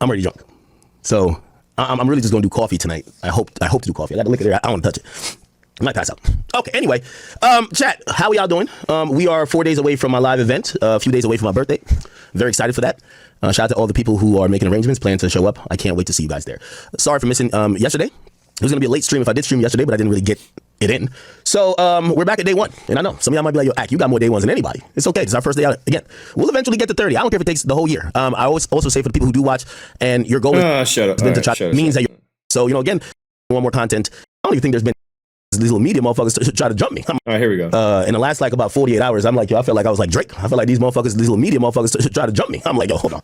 I'm already drunk. So I'm really just going to do coffee tonight. I hope to do coffee. I got the liquor there. I don't want to touch it. I might pass out. Okay, anyway. Chat, how are y'all doing? We are 4 days away from my live event, a few days away from my birthday. Very excited for that. Shout out to all the people who are making arrangements, plan to show up. I can't wait to see you guys there. Sorry for missing yesterday. It was going to be a late stream if I did stream yesterday, but I didn't really get it in. So we're back at day one. And I know some of y'all might be like, yo, Ak, you got more day ones than anybody. It's okay. It's our first day out. Again, we'll eventually get to 30. I don't care if it takes the whole year. I always also say for the people who do watch and your goal is shut up. Then to try means that you're. So, again, one more content. I don't even think there's been these little media motherfuckers to try to jump me. All right, here we go. In the last about 48 hours, I'm like, yo, I felt like I was like Drake. I felt like these little media motherfuckers to try to jump me. I'm like, yo, hold on.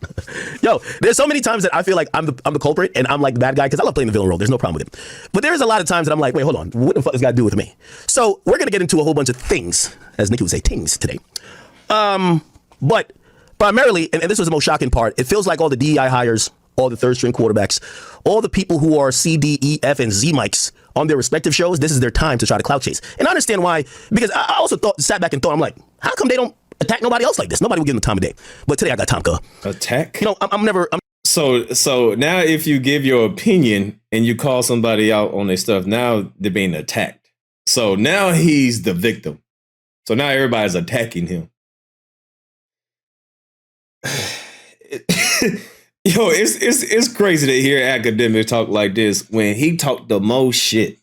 Yo, there's so many times that I feel like I'm the culprit and I'm like the bad guy because I love playing the villain role. There's no problem with it. But there is a lot of times that I'm like, wait, hold on. What the fuck does this got to do with me? So we're going to get into a whole bunch of things, as Nikki would say, things today. But primarily, and this was the most shocking part, it feels like all the DEI hires, all the third string quarterbacks, all the people who are C, D, E, F, and Z mics on their respective shows, this is their time to try to clout chase. And I understand why, because I also sat back and thought, I'm like, how come they don't attack nobody else like this? Nobody would give them the time of day. But today I got time to attack. I'm never. So now if you give your opinion and you call somebody out on their stuff, now they're being attacked. So now he's the victim. So now everybody's attacking him. Yo, it's crazy to hear Akademiks talk like this when he talked the most shit.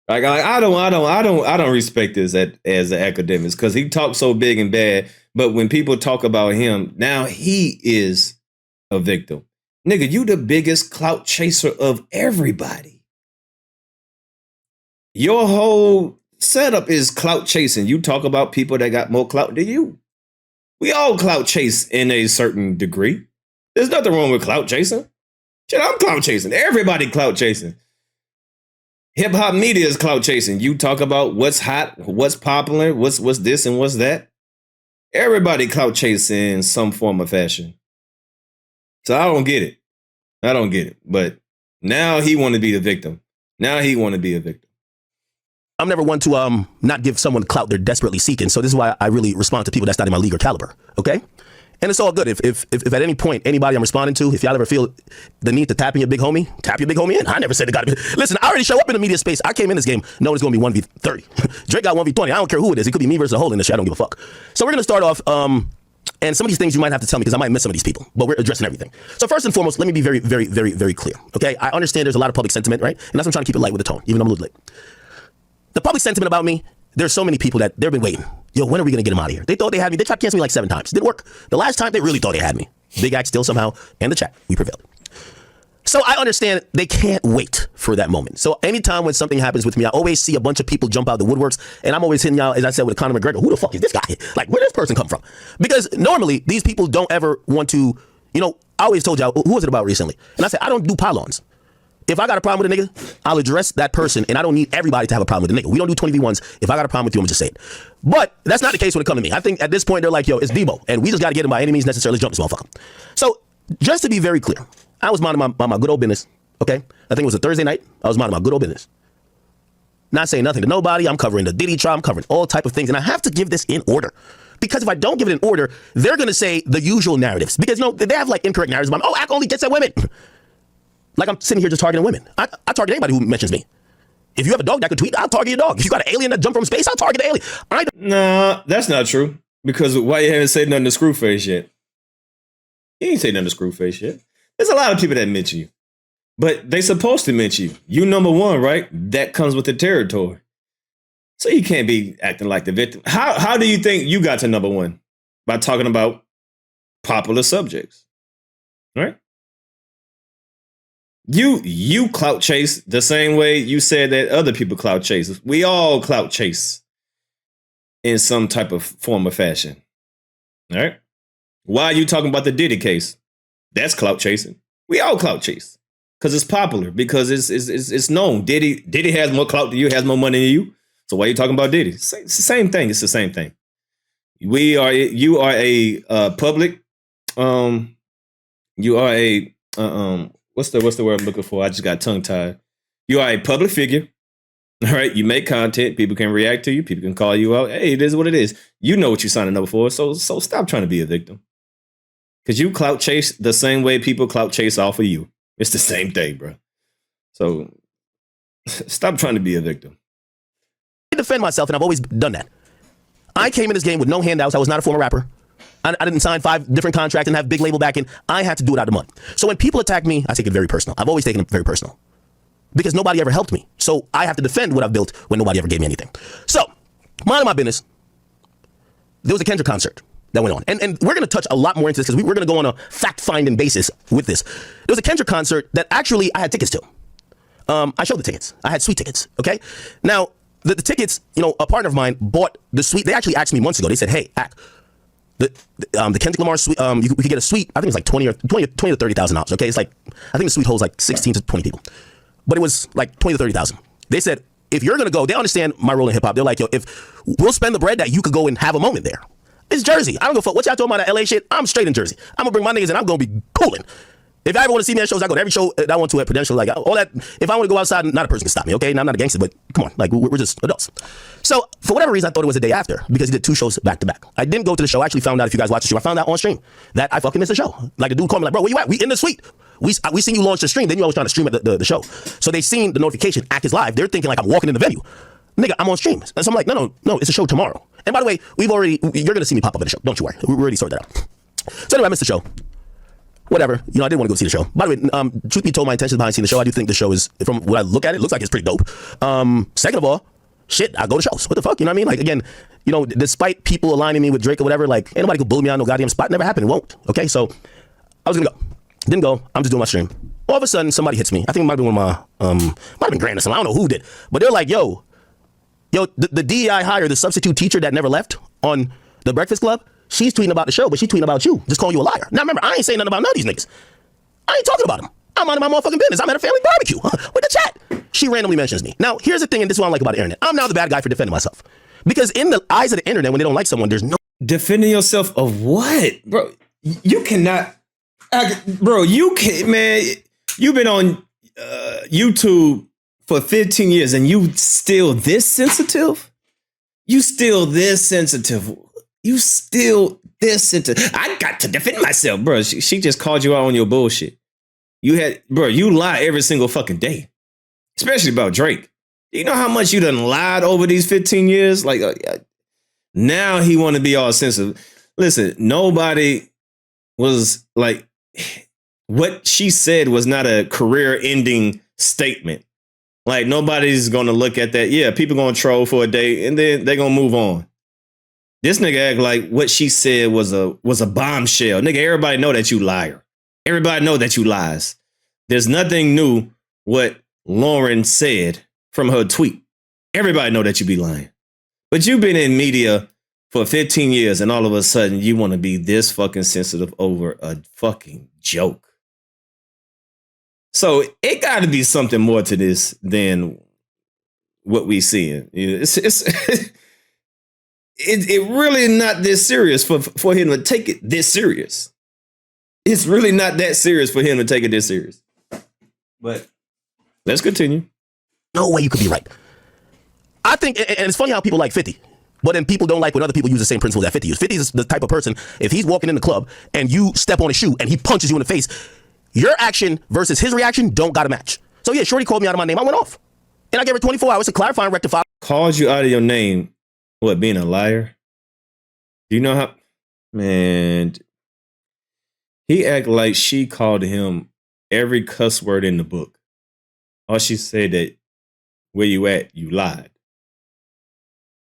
Like I don't respect this as an Akademiks because he talks so big and bad. But when people talk about him, now he is a victim. Nigga, you the biggest clout chaser of everybody. Your whole setup is clout chasing. You talk about people that got more clout than you. We all clout chase in a certain degree. There's nothing wrong with clout chasing. Shit, I'm clout chasing. Everybody clout chasing. Hip hop media is clout chasing. You talk about what's hot, what's popular, what's this and what's that. Everybody clout chasing in some form of fashion. So I don't get it. But now he want to be the victim. I'm never one to not give someone clout they're desperately seeking. So this is why I really respond to people that's not in my league or caliber. Okay? And it's all good. If at any point anybody I'm responding to, if y'all ever feel the need to tap in your big homie in. I never said it got to be. Listen, I already show up in the media space. I came in this game knowing it's going to be 1v30. Drake got 1v20. I don't care who it is. It could be me versus a hole in this shit. I don't give a fuck. So we're going to start off, and some of these things you might have to tell me because I might miss some of these people, but we're addressing everything. So first and foremost, let me be very, very, very, very clear. Okay? I understand there's a lot of public sentiment, right? And that's why I'm trying to keep it light with the tone, even though I'm a little late. The public sentiment about me, there's so many people that they've been waiting. Yo, when are we going to get them out of here? They thought they had me. They tried to cancel me like 7 times. Didn't work. The last time, they really thought they had me. Big Act still somehow, and the chat, we prevailed. So I understand they can't wait for that moment. So anytime when something happens with me, I always see a bunch of people jump out the woodworks, and I'm always hitting y'all, as I said with Conor McGregor, who the fuck is this guy? Like, where does this person come from? Because normally, these people don't ever want to, I always told y'all, who was it about recently? And I said, I don't do pylons. If I got a problem with a nigga, I'll address that person, and I don't need everybody to have a problem with a nigga. We don't do 20v1s. If I got a problem with you, I'm just say it. But that's not the case when it comes to me. I think at this point, they're like, yo, it's Debo, and we just got to get him by any means necessary. Let's jump this motherfucker. So just to be very clear, I was minding my good old business, okay? I think it was a Thursday night. I was minding my good old business. Not saying nothing to nobody. I'm covering the Diddy trial. I'm covering all type of things, and I have to give this in order. Because if I don't give it in order, they're going to say the usual narratives. Because, they have, like, incorrect narratives about, Ak only gets at women. Like I'm sitting here just targeting women. I target anybody who mentions me. If you have a dog that could tweet, I'll target your dog. If you got an alien that jumped from space, I'll target the alien. Nah, that's not true. Because why you haven't said nothing to Screwface yet? You ain't say nothing to Screwface yet. There's a lot of people that mention you. But they supposed to mention you. You number one, right? That comes with the territory. So you can't be acting like the victim. How do you think you got to number one? By talking about popular subjects. Right? You clout chase the same way you said that other people clout chase. We all clout chase in some type of form or fashion. All right. Why are you talking about the Diddy case? That's clout chasing. We all clout chase because it's popular, because it's known. Diddy has more clout than you, has more money than you. So why are you talking about Diddy? It's the same thing. It's the same thing. You are a public. You are a what's the word I'm looking for? I just got tongue tied. You are a public figure. All right. You make content. People can react to you. People can call you out. Hey, it is what it is. You know what you're signing up for. So stop trying to be a victim. Because you clout chase the same way people clout chase off of you. It's the same thing, bro. So stop trying to be a victim. I defend myself, and I've always done that. I came in this game with no handouts. I was not a former rapper. I didn't sign 5 different contracts and have big label backing. I had to do it out of the mud. So when people attack me, I take it very personal. I've always taken it very personal because nobody ever helped me. So I have to defend what I've built when nobody ever gave me anything. So, mind my business. There was a Kendrick concert that went on. And we're going to touch a lot more into this because we're going to go on a fact-finding basis with this. There was a Kendrick concert that actually I had tickets to. I showed the tickets. I had suite tickets, okay? Now, the tickets, you know, a partner of mine bought the suite. They actually asked me months ago. They said, hey, Ak, the Kendrick Lamar suite, we could get a suite. I think it's like $20 to $30,000. Okay, it's like I think the suite holds like 16 to 20 people, but it was like 20 to 30,000. They said if you're gonna go, they understand my role in hip hop. They're like, yo, if we'll spend the bread that you could go and have a moment there. It's Jersey. I don't give a fuck what y'all talking about that LA shit. I'm straight in Jersey. I'm gonna bring my niggas and I'm gonna be cooling. If I ever want to see me at shows, I go to every show that I want to at Prudential. Like all that. If I want to go outside, not a person can stop me. Okay, now I'm not a gangster, but come on, like we're just adults. So for whatever reason, I thought it was the day after because he did 2 shows back to back. I didn't go to the show. I actually found out, if you guys watch the stream, I found out on stream that I fucking missed the show. Like the dude called me like, bro, where you at? We in the suite. We seen you launch the stream. Then you always trying to stream at the show. So they seen the notification, Act is live. They're thinking like I'm walking in the venue. Nigga, I'm on stream. And so I'm like, no, it's a show tomorrow. And by the way, you're gonna see me pop up at the show. Don't you worry. We already sorted that out. So anyway, I missed the show. Whatever, you know, I didn't want to go see the show. By the way, truth be told, my intentions behind seeing the show, I do think the show is, from what I look at, it looks like it's pretty dope. Second of all, shit, I go to shows. What the fuck, you know what I mean? Like, again, you know, despite people aligning me with Drake or whatever, like, ain't nobody could bully me on no goddamn spot. Never happened, it won't, okay? So, I was gonna go. Didn't go, I'm just doing my stream. All of a sudden, somebody hits me. I think it might have been one of my, might have been Grant or something, I don't know who did. But they're like, yo, the DEI hire, the substitute teacher that never left on The Breakfast Club, she's tweeting about the show, but she's tweeting about you, just calling you a liar. Now remember, I ain't saying nothing about none of these niggas. I ain't talking about them. I'm minding my motherfucking business. I'm at a family barbecue with the chat. She randomly mentions me. Now, here's the thing, and this is what I like about the internet. I'm now the bad guy for defending myself. Because in the eyes of the internet, when they don't like someone, there's no... Defending yourself of what? Bro, you cannot... Bro, you can't, man. You've been on YouTube for 15 years and you still this sensitive? You still this sensitive? You still this sensitive? I got to defend myself, bro. She just called you out on your bullshit. You lie every single fucking day, especially about Drake. You know how much you done lied over these 15 years? Like, now he want to be all sensitive. Listen, nobody was like, what she said was not a career-ending statement. Like, nobody's going to look at that. Yeah, people going to troll for a day, and then they're going to move on. This nigga act like what she said was a bombshell. Nigga, everybody know that you liar. Everybody know that you lies. There's nothing new what Lauren said from her tweet. Everybody know that you be lying. But you've been in media for 15 years and all of a sudden you want to be this fucking sensitive over a fucking joke. So it got to be something more to this than what we seeing. It's really not this serious for him to take it this serious. It's really not that serious for him to take it this serious. But let's continue. No way you could be right. I think, and it's funny how people like 50, but then people don't like when other people use the same principle that 50 use. 50 is the type of person, if he's walking in the club and you step on his shoe and he punches you in the face, your action versus his reaction don't gotta match. So yeah, Shorty called me out of my name. I went off. And I gave her 24 hours to clarify and rectify. Called you out of your name, what, being a liar? Do you know how, man, he act like she called him every cuss word in the book. All she said that, where you at, you lied.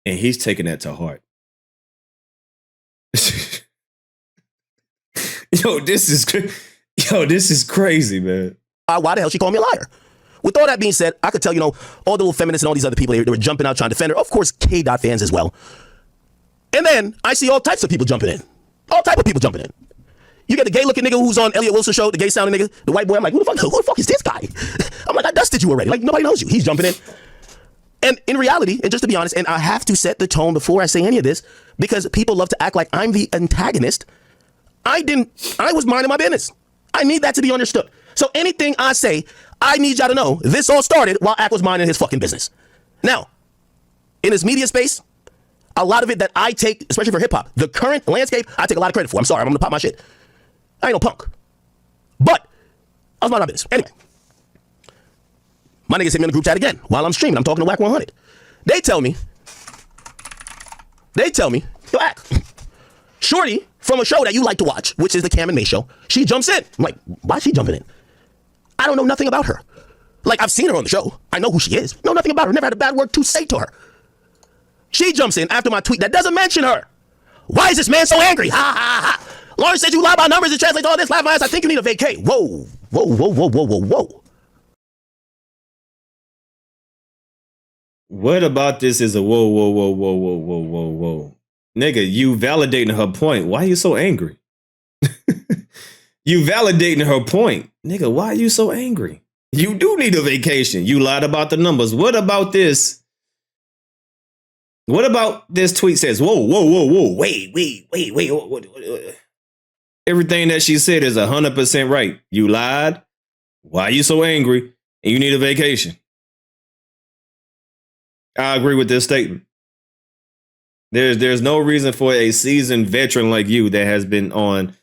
And he's taking that to heart. This is crazy, man. Why the hell she called me a liar? With all that being said, I could tell, all the little feminists and all these other people, they were jumping out trying to defend her. Of course, K-Dot fans as well. And then I see all types of people jumping in. All type of people jumping in. You get the gay-looking nigga who's on Elliot Wilson's show, the gay-sounding nigga, the white boy. I'm like, who the fuck is this guy? I'm like, I dusted you already. Like, nobody knows you. He's jumping in. And in reality, and just to be honest, and I have to set the tone before I say any of this, because people love to act like I'm the antagonist. I was minding my business. I need that to be understood. So anything I say, I need y'all to know this all started while Ak was minding his fucking business. Now, in his media space, a lot of it that I take, especially for hip hop, the current landscape, I take a lot of credit for. I'm sorry, I'm gonna pop my shit. I ain't no punk. But I was minding my business. Anyway, my niggas hit me in the group chat again while I'm streaming. I'm talking to Whack 100. They tell me, yo, Ack, Shorty from a show that you like to watch, which is the Cam and Mase show, she jumps in. I'm like, why is she jumping in? I don't know nothing about her. Like, I've seen her on the show. I know who she is. Know nothing about her. Never had a bad word to say to her. She jumps in after my tweet that doesn't mention her. Why is this man so angry? Ha, ha, ha. Lawrence said you lie about numbers and translate all this. Laugh my ass. I think you need a vacay. Whoa, whoa, whoa, whoa, whoa, whoa, whoa. What about this is a whoa, whoa, whoa, whoa, whoa, whoa, whoa, whoa. Nigga, you validating her point. Why are you so angry? You validating her point. Nigga, why are you so angry? You do need a vacation. You lied about the numbers. What about this? What about this tweet says, whoa, whoa, whoa, whoa, wait. Everything that she said is 100% right. You lied. Why are you so angry? And you need a vacation. I agree with this statement. There's no reason for a seasoned veteran like you that has been on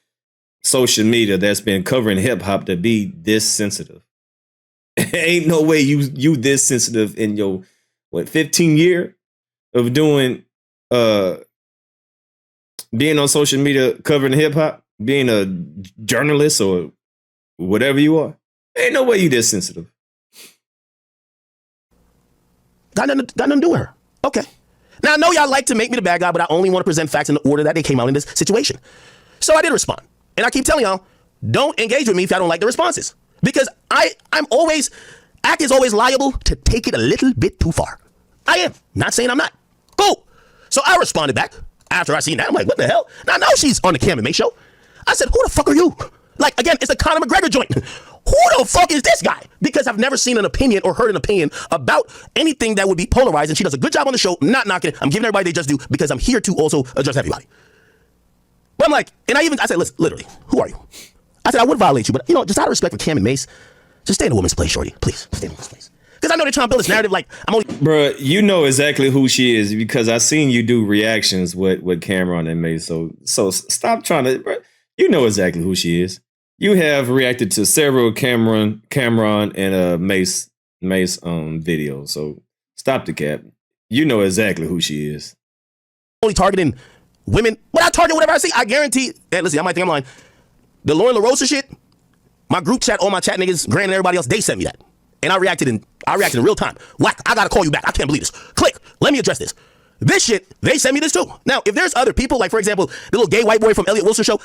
social media, that's been covering hip hop, to be this sensitive. Ain't no way you this sensitive in your 15 year of doing being on social media covering hip hop, being a journalist or whatever you are. Ain't no way you this sensitive. Got nothing to do with her. Okay. Now, I know y'all like to make me the bad guy, but I only want to present facts in the order that they came out in this situation. So I did respond. And I keep telling y'all, don't engage with me if y'all don't like the responses. Because I'm always, Ack is always liable to take it a little bit too far. I am. Not saying I'm not. Cool. So I responded back after I seen that. I'm like, what the hell? Now I know she's on the Cam and Mase show. I said, who the fuck are you? Like, again, it's a Conor McGregor joint. Who the fuck is this guy? Because I've never seen an opinion or heard an opinion about anything that would be polarized, and she does a good job on the show. Not knocking it. I'm giving everybody they just do because I'm here to also address everybody. But I'm like, and I said, listen, literally, who are you? I said, I would violate you, but just out of respect for Cam and Mase, just stay in the woman's place, shorty. Please, stay in the woman's place. Because I know they're trying to build this narrative like I'm only... Bruh, you know exactly who she is because I seen you do reactions with Camron and Mase. So stop trying to... Bruh, you know exactly who she is. You have reacted to several Camron and Mase videos. So stop the cap. You know exactly who she is. Only targeting women. But I target whatever I see. I guarantee... Hey, listen, I might think I'm lying. The Lauren LaRosa shit, my group chat, all my chat niggas, Grant and everybody else, they sent me that. And I reacted in real time. Whack, I gotta call you back. I can't believe this. Click, let me address this. This shit, they sent me this too. Now, if there's other people, like for example, the little gay white boy from Elliot Wilson show,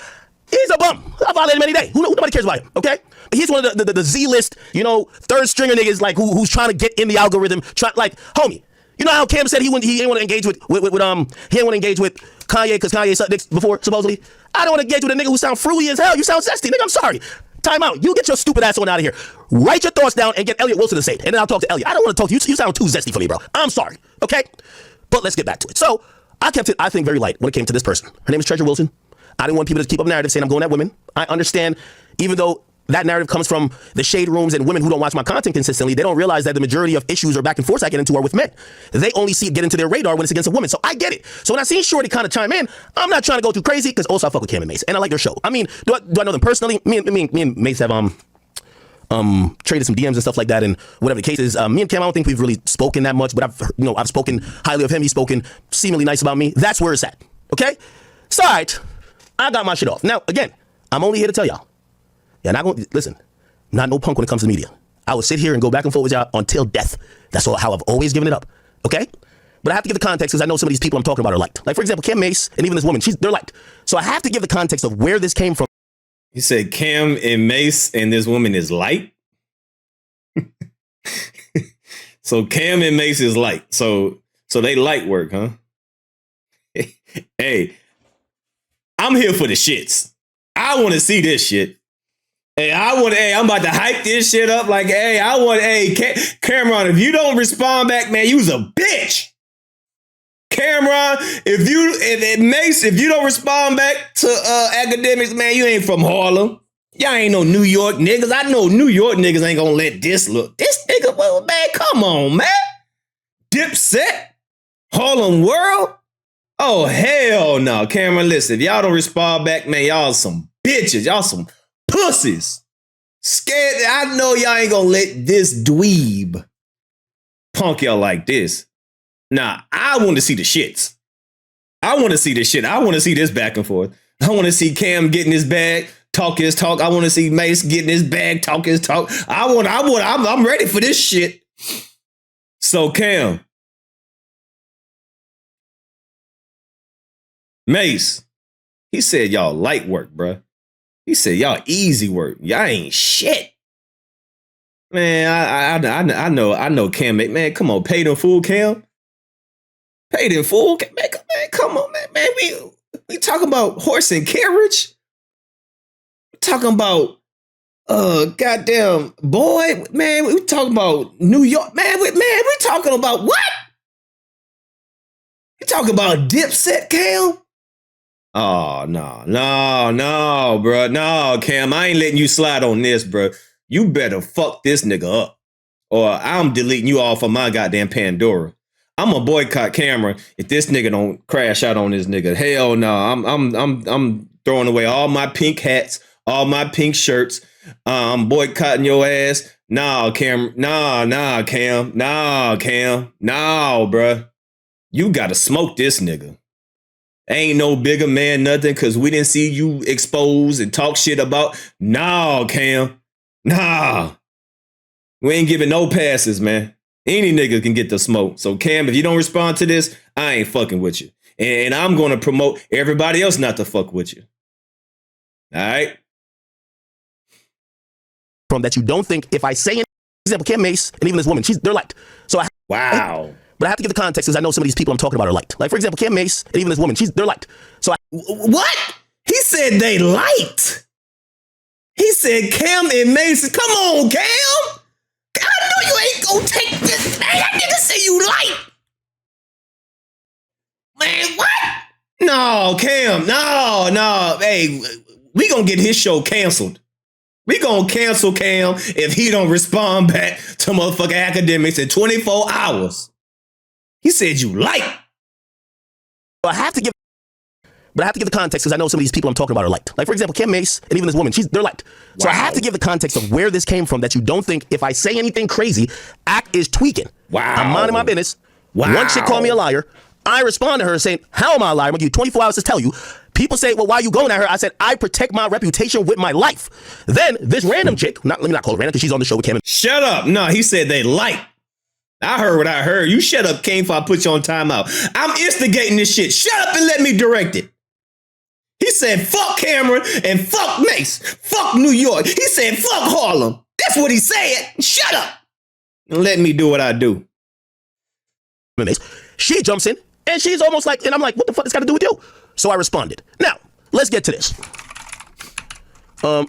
he's a bum. I violated him any day. Nobody cares about him, okay? He's one of the Z-list, third stringer niggas like who's trying to get in the algorithm. Like, homie, you know how Cam said he didn't want to engage with Kanye because Kanye sucked dicks before, supposedly? I don't want to engage with a nigga who sound fruity as hell. You sound zesty, nigga. I'm sorry. Time out. You get your stupid ass on out of here. Write your thoughts down and get Elliot Wilson to say it. And then I'll talk to Elliot. I don't want to talk to you. You sound too zesty for me, bro. I'm sorry. Okay? But let's get back to it. So I kept it, I think, very light when it came to this person. Her name is Treasure Wilson. I didn't want people to keep up a narrative saying I'm going at women. I understand, even though that narrative comes from the shade rooms and women who don't watch my content consistently, they don't realize that the majority of issues or back and forth I get into are with men. They only see it get into their radar when it's against a woman. So I get it. So when I see Shorty kind of chime in, I'm not trying to go too crazy because also I fuck with Cam and Mase and I like their show. I mean, do I know them personally? Me and Mase have traded some DMs and stuff like that, and whatever the case is. Me and Cam, I don't think we've really spoken that much, but I've spoken highly of him. He's spoken seemingly nice about me. That's where it's at. Okay? So all right, I got my shit off. Now again, I'm only here to tell y'all. Yeah, not gonna listen. Not no punk when it comes to media. I will sit here and go back and forth with y'all until death. That's how I've always given it up. Okay? But I have to give the context because I know some of these people I'm talking about are liked. Like, for example, Cam Mase and even this woman, they're liked. So I have to give the context of where this came from. You said Cam and Mase and this woman is light? So Cam and Mase is light. So they light work, huh? Hey, I'm here for the shits. I want to see this shit. Hey, I'm about to hype this shit up like, Camron, if you don't respond back, man, you's a bitch. Camron, Mase, if you don't respond back to Akademiks, man, you ain't from Harlem. Y'all ain't no New York niggas. I know New York niggas ain't gonna let this look. This nigga, well, man, come on, man. Dipset? Harlem World? Oh, hell no. Cameron, listen, if y'all don't respond back, man, y'all some bitches. Y'all some pussies. Scared. I know y'all ain't gonna let this dweeb punk y'all like this. Nah, I want to see the shits. I want to see this shit. I want to see this back and forth. I want to see Cam getting his bag, talk his talk. I want to see Mase getting his bag, talk his talk. I'm ready for this shit. So Cam, Mase, he said y'all light work, bruh. He said y'all easy work. Y'all ain't shit. Man, I know Cam. Man, come on, paid in full, Cam. Paid in full, man, come on, man. We talking about horse and carriage. We talking about goddamn boy, man. We talking about New York, man. We talking about what? You talking about Dipset, Cam? Oh no, bro, no, Cam. I ain't letting you slide on this, bro. You better fuck this nigga up, or I'm deleting you off of my goddamn Pandora. I'm gonna boycott Camron if this nigga don't crash out on this nigga. Hell no, I'm throwing away all my pink hats, all my pink shirts. I'm boycotting your ass. Nah, Cam. Nah, Cam. Nah, Cam. Nah, bruh. You gotta smoke this nigga. Ain't no bigger man, nothing, cause we didn't see you expose and talk shit about. Nah, Cam. Nah. We ain't giving no passes, man. Any nigga can get the smoke. So Cam, if you don't respond to this, I ain't fucking with you. And I'm going to promote everybody else not to fuck with you. All right? From that you don't think if I say, for example, Cam Mase and even this woman, they're liked. So wow. But I have to give the context because I know some of these people I'm talking about are liked. Like, for example, Cam Mase and even this woman, they're liked. So what? He said they liked. He said Cam and Mase. Come on, Cam. I know you ain't gonna take this. Man, that nigga say you like. Man, what? No, Cam. No. Hey, we gonna get his show canceled. We gonna cancel Cam if he don't respond back to motherfucking Akademiks in 24 hours. He said you like. I have to give the context because I know some of these people I'm talking about are liked. Like, for example, Cam Mase and even this woman, they're liked. Wow. So I have to give the context of where this came from that you don't think if I say anything crazy, Ak is tweaking. Wow. I'm minding my business. Wow. One chick called me a liar. I respond to her saying, how am I a liar? I'm gonna give you 24 hours to tell you. People say, well, why are you going at her? I said, I protect my reputation with my life. Then this random chick, let me not call her random because she's on the show with Cam. Shut up. No, he said they like. I heard what I heard. You shut up, Kane, before I put you on timeout. I'm instigating this shit. Shut up and let me direct it. He said, fuck Cameron and fuck Mase. Fuck New York. He said, fuck Harlem. That's what he said. Shut up and let me do what I do. She jumps in and she's almost like, and I'm like, what the fuck this got to do with you? So I responded. Now, let's get to this.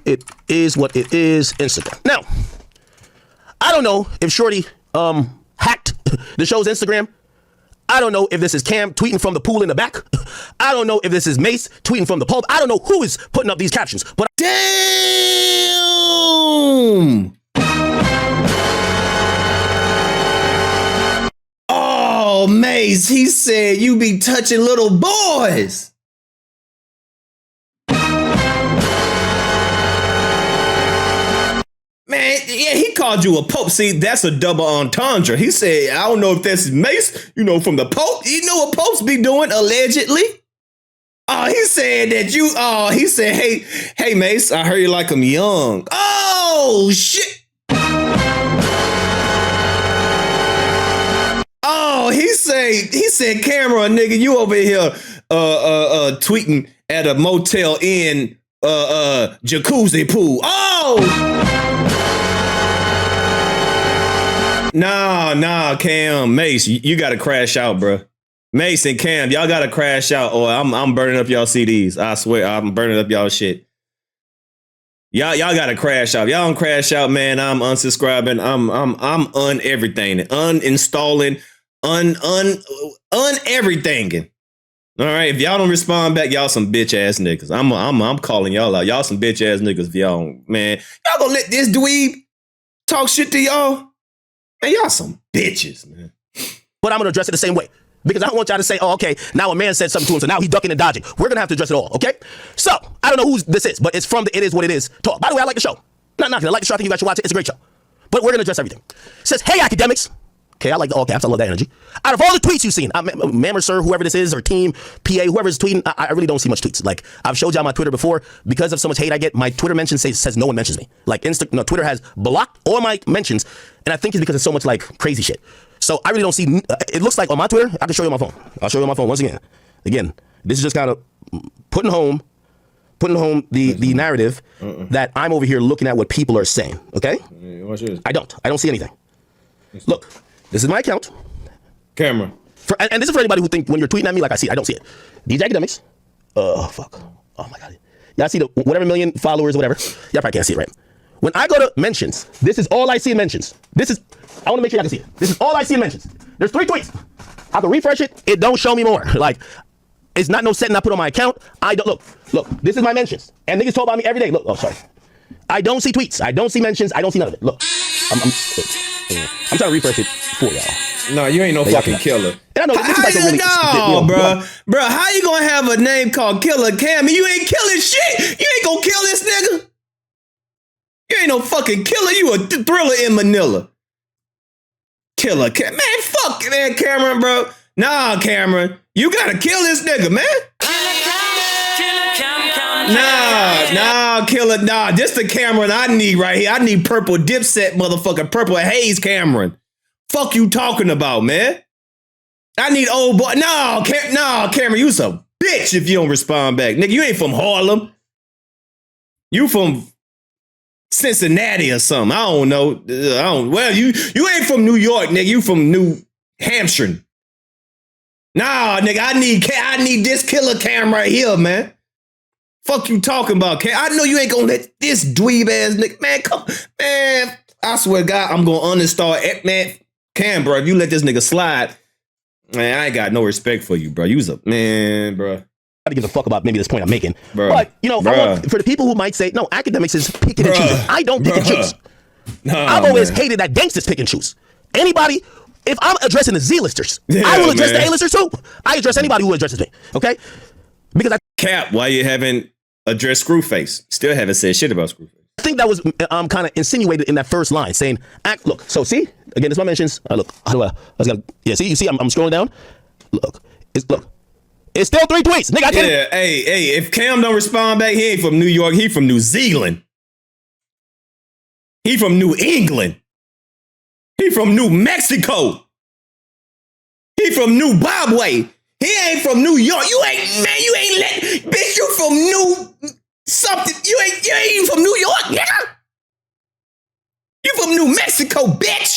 It is what it is, Instagram. Now, I don't know if Shorty hacked the show's Instagram. I don't know if this is Cam tweeting from the pool in the back. I don't know if this is Mase tweeting from the pub. I don't know who is putting up these captions. But damn! Oh, Mase, he said you be touching little boys. Man, yeah, he called you a Pope. See, that's a double entendre. He said, I don't know if that's Mase, from the Pope. You know what Popes be doing, allegedly? Oh, he said that he said, hey, Mase, I heard you like him young. Oh, shit. Oh, he said, Camron, nigga, you over here tweeting at a Motel Inn jacuzzi pool. Oh! Nah, Cam, Mase, you gotta crash out, bro. Mase and Cam, y'all gotta crash out, or I'm burning up y'all CDs. I swear, I'm burning up y'all shit. Y'all gotta crash out. Y'all don't crash out, man. I'm unsubscribing. I'm un everything, uninstalling, un everything. All right, if y'all don't respond back, y'all some bitch ass niggas. I'm calling y'all out. Y'all some bitch ass niggas. If y'all don't, man, y'all gonna let this dweeb talk shit to y'all? Man, y'all some bitches, man. But I'm gonna address it the same way. Because I don't want y'all to say, oh, okay, now a man said something to him, so now he's ducking and dodging. We're going to have to address it all, okay? So, I don't know who this is, but it's from the It Is What It Is talk. By the way, I like the show. Not knocking. I like the show. I think you guys should watch it. It's a great show. But we're going to address everything. It says, hey, Akademiks. Okay, I like the all caps. I love that energy. Out of all the tweets you've seen, ma'am or sir, whoever this is, or team, PA, whoever's tweeting, I really don't see much tweets. Like, I've showed y'all my Twitter before. Because of so much hate I get, my Twitter mention says no one mentions me. Like, Twitter has blocked all my mentions, and I think it's because of so much, like, crazy shit. So, I really don't see, it looks like on my Twitter, I can show you on my phone. I'll show you on my phone once again. Again, this is just kind of putting home the narrative that I'm over here looking at what people are saying, okay? I don't see anything. Look, this is my account. Camera. And this is for anybody who think when you're tweeting at me, like I don't see it. These Akademiks. Fuck. Oh my God. Y'all see the whatever million followers, whatever. Y'all probably can't see it, right? When I go to mentions, this is all I see in mentions. I want to make sure y'all can see it. This is all I see in mentions. There's 3 tweets. I can refresh it. It don't show me more. Like, it's not no setting I put on my account. I don't, look, this is my mentions. And niggas talk about me every day. Look, oh, sorry. I don't see tweets. I don't see mentions. I don't see none of it. Look, I'm trying to refresh it for y'all. No, you ain't no fucking killer. And I know this is like a really, no, bro. How you gonna have a name called Killer Cam and you ain't killing shit? You ain't gonna kill this nigga. You ain't no fucking killer. You a thriller in Manila. Killer Cam, man. Fuck man, Cameron, bro. Nah, Cameron, you gotta kill this nigga, man. Nah, killer. Nah, this the Cameron I need right here. I need purple Dipset, motherfucker. Purple Haze Cameron. Fuck you talking about, man? I need old boy. No, Cameron, you's a bitch if you don't respond back. Nigga, you ain't from Harlem. You from Cincinnati or something. I don't know. Well, you ain't from New York, nigga. You from New Hampshire. Nah, nigga, I need this killer Cam right here, man. Fuck you talking about, Cam? I know you ain't gonna let this dweeb ass nigga, man, come, man. I swear to God, I'm gonna uninstall it, man. Cam, bro, if you let this nigga slide, man, I ain't got no respect for you, bro. You's a man, bro. I don't give a fuck about maybe this point I'm making. Bruh. But, you know, for the people who might say, no, Akademiks is picking and choosing. I don't pick and choose. I've always hated that gangsters pick and choose. Anybody, if I'm addressing the Z-listers, I will address the A-listers too. I address anybody who addresses me, okay? Because Cap, why you haven't addressed Screwface? Still haven't said shit about Screwface. I think that was kind of insinuated in that first line, saying, look, so see, again, this is my mentions. Look, how do see, you see, I'm scrolling down. Look, it's still 3 tweets. Nigga, I can't. Yeah, hey, if Cam don't respond back, he ain't from New York, he from New Zealand. He from New England. He from New Mexico. He from New Zimbabwe. He ain't from New York. You ain't let, bitch, you from New something. You ain't even from New York, nigga. You from New Mexico, bitch.